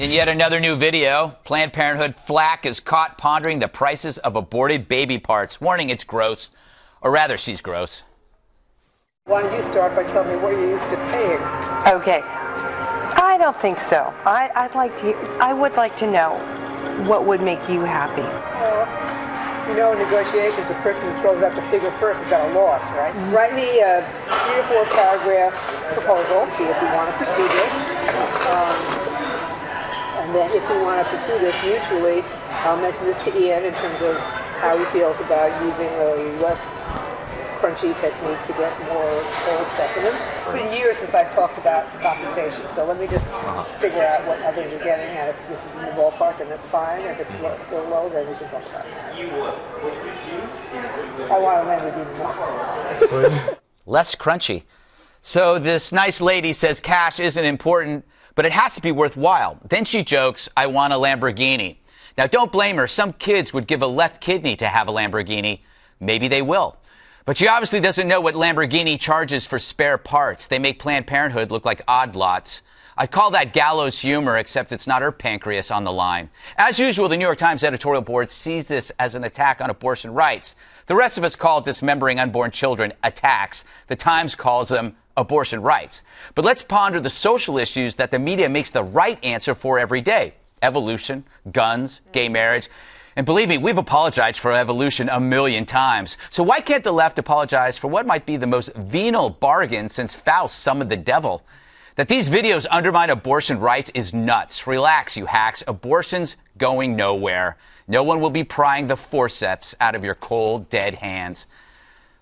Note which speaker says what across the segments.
Speaker 1: In yet another new video, Planned Parenthood flack is caught pondering the prices of aborted baby parts, warning it's gross. Or rather, she's gross.
Speaker 2: Why don't you start by telling me what you're used to paying?
Speaker 3: Okay. I don't think so. I would like to know what would make you happy.
Speaker 2: Well, you know, in negotiations, the person who throws out the figure first is at a loss, right? Write me a 3 or 4 paragraph proposal, see if we want to pursue this. And then if we want to pursue this mutually, I'll mention this to Ian in terms of how he feels about using a less crunchy technique to get more whole specimens. It's been years since I've talked about compensation, so let me just figure out what others are getting, and if this is in the ballpark, then that's fine. If it's still low, then we can talk about it. I want to land with you.
Speaker 1: Less crunchy. So this nice lady says cash isn't important, but it has to be worthwhile. Then she jokes, I want a Lamborghini. Now, don't blame her. Some kids would give a left kidney to have a Lamborghini. Maybe they will. But she obviously doesn't know what Lamborghini charges for spare parts. They make Planned Parenthood look like odd lots. I'd call that gallows humor, except it's not her pancreas on the line. As usual, the New York Times editorial board sees this as an attack on abortion rights. The rest of us call dismembering unborn children attacks. The Times calls them abortion rights. But let's ponder the social issues that the media makes the right answer for every day. Evolution, guns, gay marriage. And believe me, we've apologized for evolution a million times. So why can't the left apologize for what might be the most venal bargain since Faust summoned the devil? That these videos undermine abortion rights is nuts. Relax, you hacks. Abortion's going nowhere. No one will be prying the forceps out of your cold, dead hands.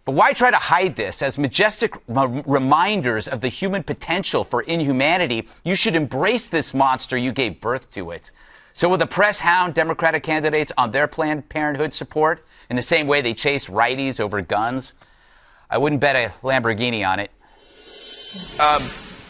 Speaker 1: But why try to hide this? As majestic reminders of the human potential for inhumanity, you should embrace this monster you gave birth to it. So will the press hound Democratic candidates on their Planned Parenthood support in the same way they chase righties over guns? I wouldn't bet a Lamborghini on it.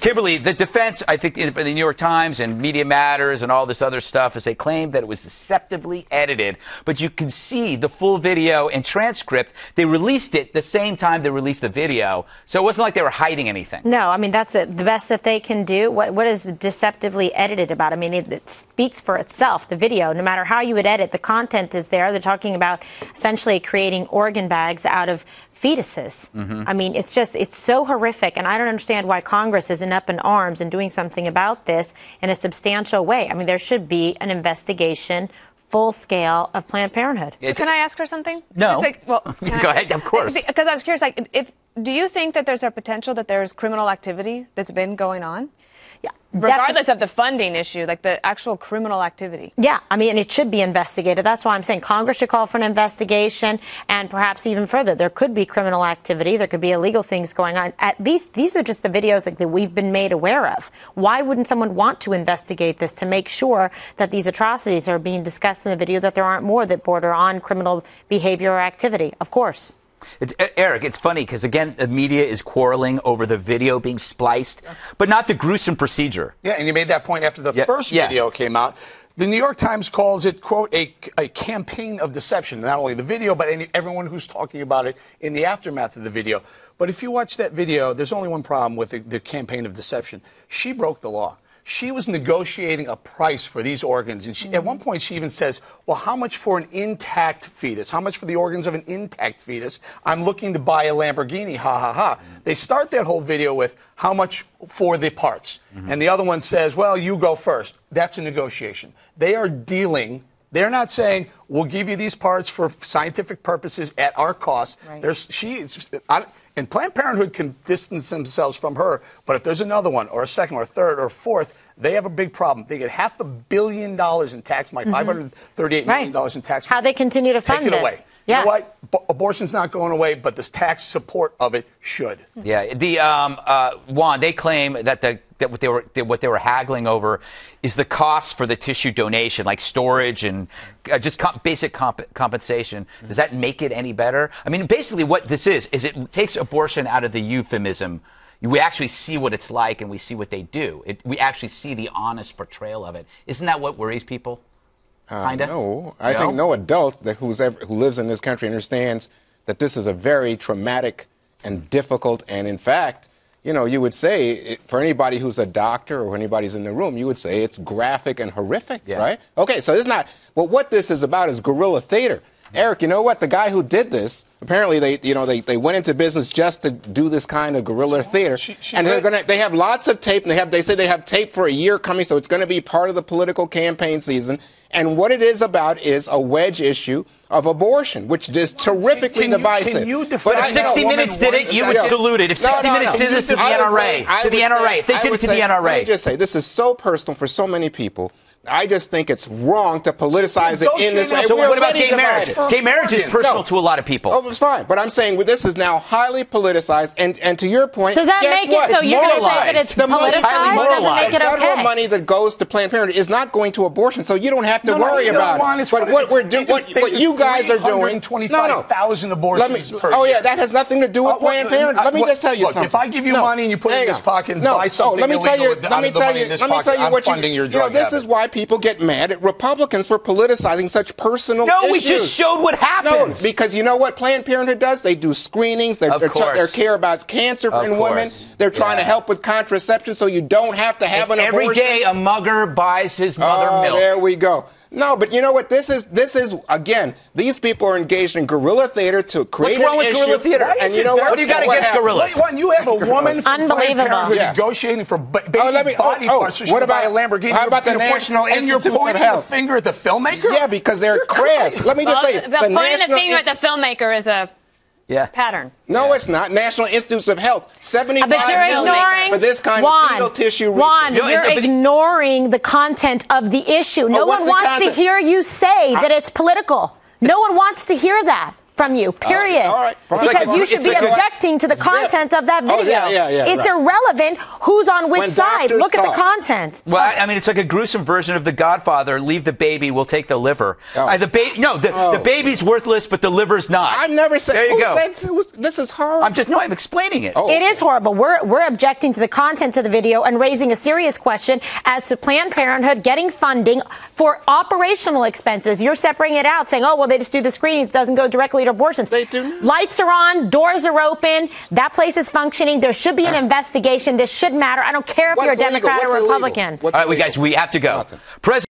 Speaker 1: Kimberly, the defense, I think, for the New York Times and Media Matters and all this other stuff is they claim that it was deceptively edited. But you can see the full video and transcript. They released it the same time they released the video. So it wasn't like they were hiding anything.
Speaker 4: No, I mean, that's the best that they can do. What is deceptively edited about? I mean, it speaks for itself, the video. No matter how you would edit, the content is there. They're talking about essentially creating organ bags out of fetuses. I mean, it's so horrific, and I don't understand why Congress isn't up in arms and doing something about this in a substantial way. I mean, there should be an investigation, full scale, of Planned Parenthood.
Speaker 5: Can I ask her something?
Speaker 1: No.
Speaker 5: Well,
Speaker 1: go ahead, of course.
Speaker 5: Because I was curious, do you think that there's a potential that there's criminal activity that's been going on?
Speaker 4: Yeah,
Speaker 5: regardless of the funding issue, like the actual criminal activity.
Speaker 4: Yeah, I mean, it should be investigated. That's why I'm saying Congress should call for an investigation, and perhaps even further, there could be criminal activity. There could be illegal things going on. These are just the videos that we've been made aware of. Why wouldn't someone want to investigate this to make sure that these atrocities are being discussed in the video, that there aren't more that border on criminal behavior or activity? Of course.
Speaker 1: Eric, it's funny because, again, the media is quarreling over the video being spliced, but not the gruesome procedure.
Speaker 6: Yeah, and you made that point after the first video came out. The New York Times calls it, quote, a campaign of deception. Not only the video, but everyone who's talking about it in the aftermath of the video. But if you watch that video, there's only one problem with the campaign of deception. She broke the law. She was negotiating a price for these organs. And at one point, she even says, well, how much for an intact fetus? How much for the organs of an intact fetus? I'm looking to buy a Lamborghini, ha, ha, ha. They start that whole video with how much for the parts. And the other one says, well, you go first. That's a negotiation. They are dealing. They're not saying, we'll give you these parts for scientific purposes at our cost. Right. And Planned Parenthood can distance themselves from her, but if there's another one, or a second, or a third, or a fourth, they have a big problem. They get $500 million in tax money, $538 million in tax money.
Speaker 4: How they continue to fund
Speaker 6: Take it
Speaker 4: this.
Speaker 6: away.
Speaker 4: Yeah.
Speaker 6: You know what? Abortion's not going away, but this tax support of it should.
Speaker 1: Yeah. Juan, they claim that what they were haggling over is the cost for the tissue donation, like storage and just basic compensation. Does that make it any better? I mean, basically what this is it takes abortion out of the euphemism. We actually see what it's like, and we see what they do. We actually see the honest portrayal of it. Isn't that what worries people? Kinda?
Speaker 7: No. I think no adult who lives in this country understands that this is a very traumatic and difficult and, in fact, you know, you would say, for anybody who's a doctor or anybody's in the room, you would say it's graphic and horrific, right? Okay, so it's not, well, what this is about is guerrilla theater. Eric, you know what? The guy who did this, apparently they went into business just to do this kind of guerrilla theater, and they have lots of tape. And they say they have tape for a year coming, so it's going to be part of the political campaign season. And what it is about is a wedge issue of abortion, which is terrifically divisive.
Speaker 1: But if 60 Minutes did it, you would salute it. If 60 Minutes did this to the NRA, if they did it to the NRA.
Speaker 7: Let me just say, this is so personal for so many people. I just think it's wrong to politicize it in this way.
Speaker 1: So what about gay marriage? Gay marriage is personal to a lot to people.
Speaker 7: Oh, it's fine. But I'm saying this is now highly politicized. And to your point,
Speaker 4: does that make it so you're going to say that it's politicized? Doesn't make it okay.
Speaker 7: Federal money that goes to Planned Parenthood is not going to abortion, so you don't have to worry about it. But what you guys are doing,
Speaker 6: 325,000 abortions per year.
Speaker 7: Oh yeah, that has nothing to do with Planned Parenthood. Let me just tell you something.
Speaker 6: If I give you money and you put it in this pocket and buy something illegal out of the money in this pocket, I'm funding your drug habit.
Speaker 7: This is why people get mad at Republicans for politicizing such personal issues.
Speaker 1: No, we just showed what happens.
Speaker 7: No, because you know what Planned Parenthood does? They do screenings. They care about cancer in women. They're trying to help with contraception so you don't have to have an abortion.
Speaker 1: Every day a mugger buys his mother milk.
Speaker 7: There we go. No, but you know what? This is again. These people are engaged in guerrilla theater to create an issue.
Speaker 1: What's wrong with guerrilla theater?
Speaker 7: And you know what?
Speaker 1: What do you got against gorillas?
Speaker 6: You have a woman from Planned Parenthood negotiating for baby body parts so she can buy a Lamborghini.
Speaker 7: How about the National Institutes of Health?
Speaker 6: And you're pointing the finger at the filmmaker?
Speaker 7: Yeah, because they're crass. Let me just tell you,
Speaker 5: the pointing the finger at the filmmaker is a pattern.
Speaker 7: No, it's not. National Institutes of Health, $75
Speaker 4: million
Speaker 7: for this kind of fetal tissue research.
Speaker 4: Juan, you're ignoring the content of the issue. No one wants to hear you say that it's political. No one wants to hear that from you, period.
Speaker 7: All right.
Speaker 4: Because you should be objecting to the content of that video. It's irrelevant who's on which side. Look at the content.
Speaker 1: Well, I mean, it's like a gruesome version of The Godfather. Leave the baby, we'll take the liver. The baby's worthless, but the liver's not.
Speaker 7: I never said.
Speaker 1: There you go.
Speaker 7: This is horrible.
Speaker 1: I'm explaining it.
Speaker 4: It is horrible. We're objecting to the content of the video and raising a serious question as to Planned Parenthood getting funding for operational expenses. You're separating it out, saying, oh, well, they just do the screenings, doesn't go directly to abortions.
Speaker 7: They do.
Speaker 4: Lights are on, doors are open, that place is functioning. There should be an investigation. This should matter. I don't care if you're a Democrat or Republican.
Speaker 1: All right, guys, we have to go.